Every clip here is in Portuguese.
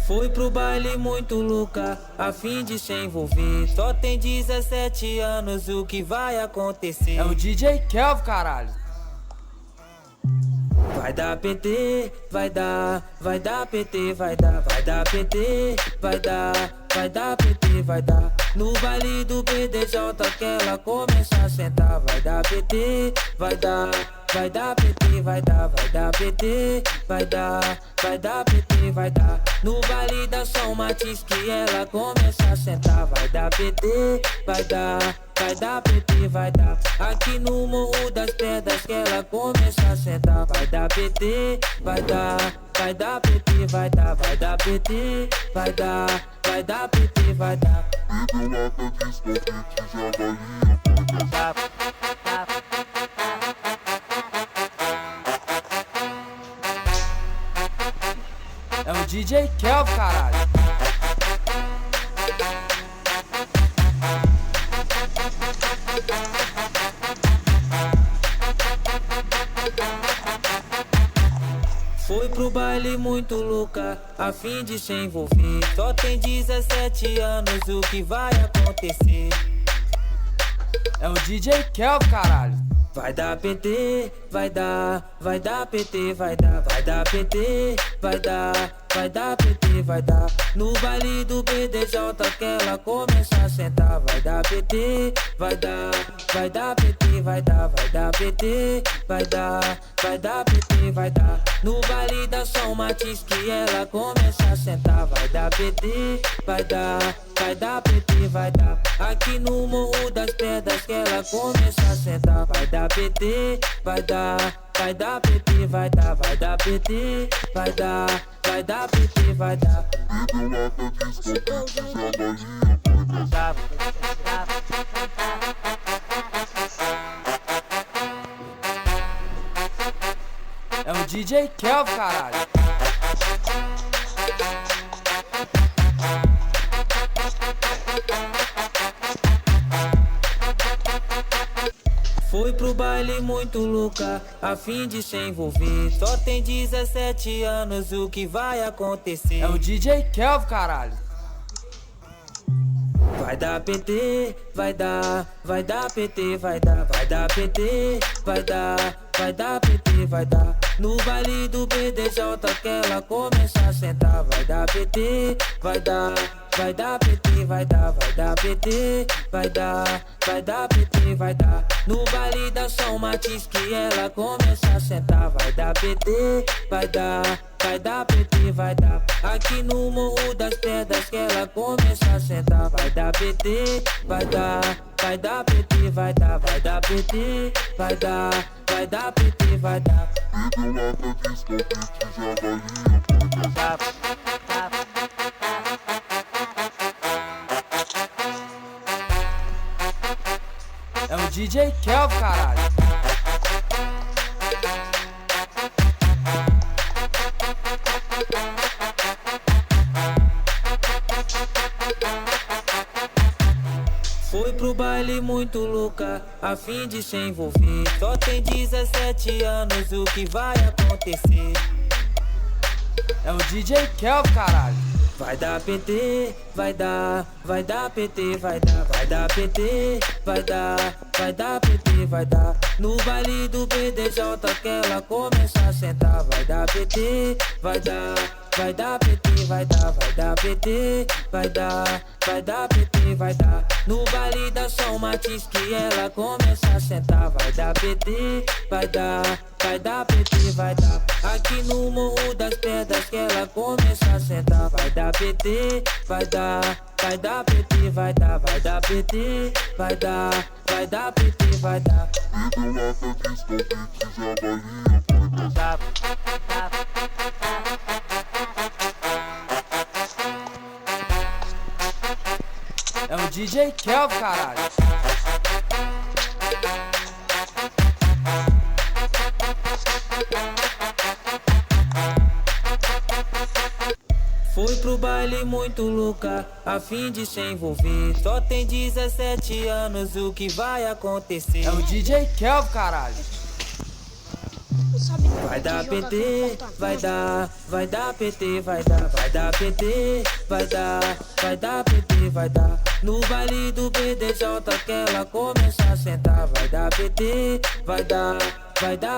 Foi pro baile muito louca, a fim de se envolver. Só tem 17 anos, o que vai acontecer? É o DJ Kelvin, caralho. Vai dar PT, vai dar PT, vai dar PT, vai dar PT, vai dar. No baile do BDJ que ela começa a sentar. Vai dar PT, vai dar PT, vai dar PT, vai dar PT, vai dar. No baile da São Martins que ela começa a sentar. Vai dar PT, vai dar PT, vai dar. Aqui no Morro das Pedras que ela começa a sentar. Vai dar PT, vai dar PT, vai dar PT, vai dar PT, vai dar. É o DJ Kelvin, caralho. Foi pro baile muito louca, a fim de se envolver. Só tem 17 anos, o que vai acontecer? É o DJ Kelvin, caralho. Vai dar PT, vai dar PT, vai dar PT, vai dar PT, vai dar. No baile do BDJ que ela começa a sentar. Vai dar PT, vai dar PT, vai dar PT, vai dar PT, vai dar. No baile da São Martins que ela começa a sentar. Vai dar PT, vai dar PT, vai dar. Aqui no Morro das Pedras que ela começa a sentar. Vai dar PT, vai dar PT, vai dar PT, vai dar PT, vai dar. É o DJ Kelvin, caralho. Foi pro baile muito louca, a fim de se envolver. Só tem 17 anos, o que vai acontecer? É o DJ Kelvin, caralho. Vai dar PT, vai dar PT, vai dar PT, vai dar PT, vai dar. No baile do BDJ que ela começa a sentar. Vai dar PT, vai dar PT, vai dar PT, vai dar PT, vai dar. No baile da São Martins que ela começa a sentar. Vai dar PT, vai dar PT, vai dar. Aqui no Morro das Pedras que ela começa a sentar. Vai dar PT, vai dar PT, vai dar PT, vai dar PT, vai dar. É o DJ Kelvin, caralho. Foi pro baile muito louca, a fim de se envolver. Só tem 17 anos, o que vai acontecer? É o DJ Kelvin, caralho. Vai dar PT, vai dar PT, vai dar PT, vai dar PT, vai dar. No baile do BDJ que ela começa a sentar. Vai dar PT, vai dar PT, vai dar PT, vai dar PT, vai dar. No baile da São Martins que ela começa a sentar. Vai dar PT, vai dar PT, vai dar. Aqui no Morro das Pedras que ela começa a sentar. Vai dar PT, vai dar PT, vai dar PT, vai dar PT, vai dar. É o DJ Kelvin, caralho. Foi pro baile muito louca, a fim de se envolver. Só tem 17 anos, o que vai acontecer? É o DJ Kelvin, caralho. Vai dar PT, vai dar PT, vai dar PT, vai dar PT, vai dar. No baile do BDJ que ela começa a sentar, vai dar PT, vai dar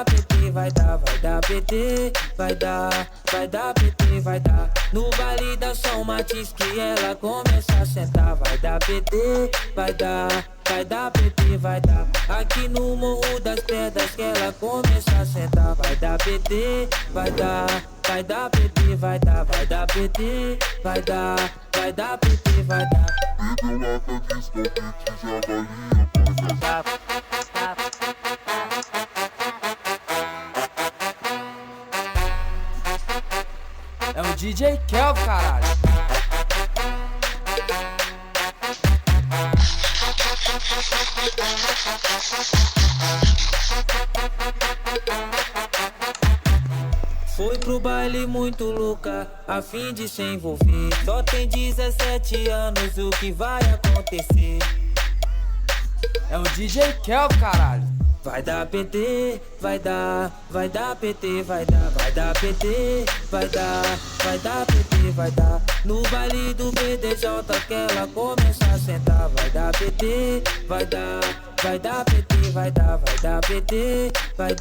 PT, vai dar PT, vai dar PT, vai dar. No baile da São Martins que ela começa a sentar, vai dar PT, vai dar PT, vai dar. Aqui no Morro das Pedras que ela começa a sentar, vai dar PT, vai dar PT, vai dar PT, vai dar PT, vai dar. É o DJ Kelvin, caralho. Foi pro baile muito louca, a fim de se envolver. Só tem 17 anos, o que vai acontecer? É o DJ Kelvin, caralho. Vai dar PT, vai dar PT, vai dar PT, vai dar PT, vai dar. No baile do BDJ que ela começa a sentar, vai dar PT, vai dar PT, vai dar PT, vai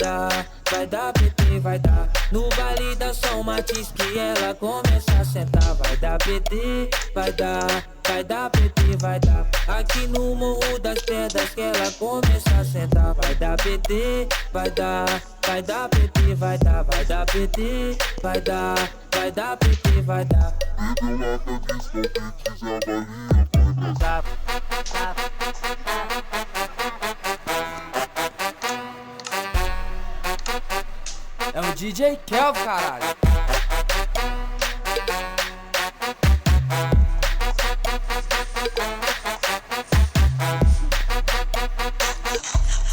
dar PT, vai dar. No baile da São Martins que ela começa a sentar, vai dar PT, vai dar PT, vai dar. Aqui no Morro das Pedras que ela começa a sentar, vai dar PT, vai dar PT, vai dar PT, vai dar PT, vai dar. É o DJ Kelvin, caralho.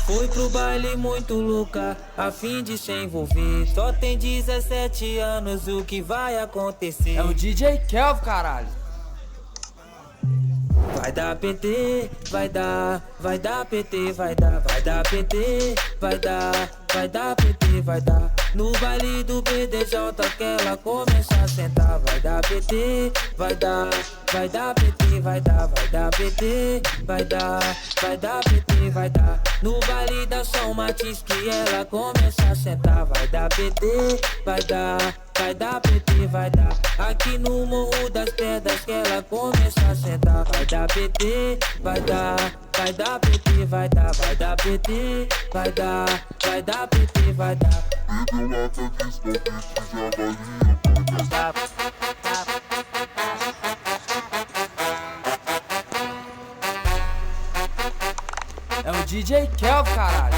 Foi pro baile muito louca, a fim de se envolver. Só tem 17 anos, o que vai acontecer? É o DJ Kelvin, caralho. Vai dar PT, vai dar PT, vai dar PT, vai dar PT, vai dar. No baile do BDJ que ela começa a sentar, vai dar PT, vai dar PT, vai dar PT, vai dar PT, vai dar. No baile da São Martins que ela começa a sentar, vai dar PT, vai dar PT, vai dar. Aqui no Morro das Pedras que ela começa a sentar, vai dar PT, vai dar PT, vai dar PT, vai dar PT, vai dar. É o DJ Kelvin, caralho.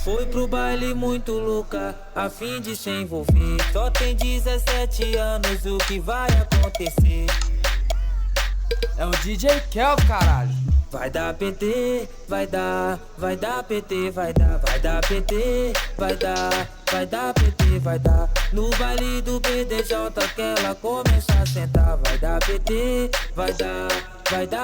Foi pro baile muito louca, a fim de se envolver. Só tem 17 anos, o que vai acontecer? É o DJ Kelvin, caralho. Vai dar PT, vai dar PT, vai dar PT, vai dar PT, vai dar. No baile do BDJ que ela começa a sentar, vai dar PT, vai dar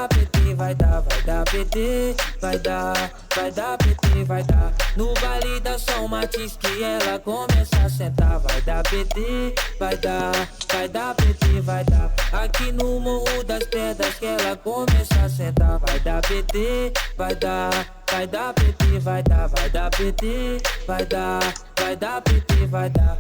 PT, vai dar PT, vai dar PT, vai dar. No baile da São Martins que ela começa a sentar, vai dar PT, vai dar PT, vai dar. Aqui no Morro das Pedras que ela começa a sentar, vai dar PT, vai dar PT, vai dar PT, vai dar PT, vai dar.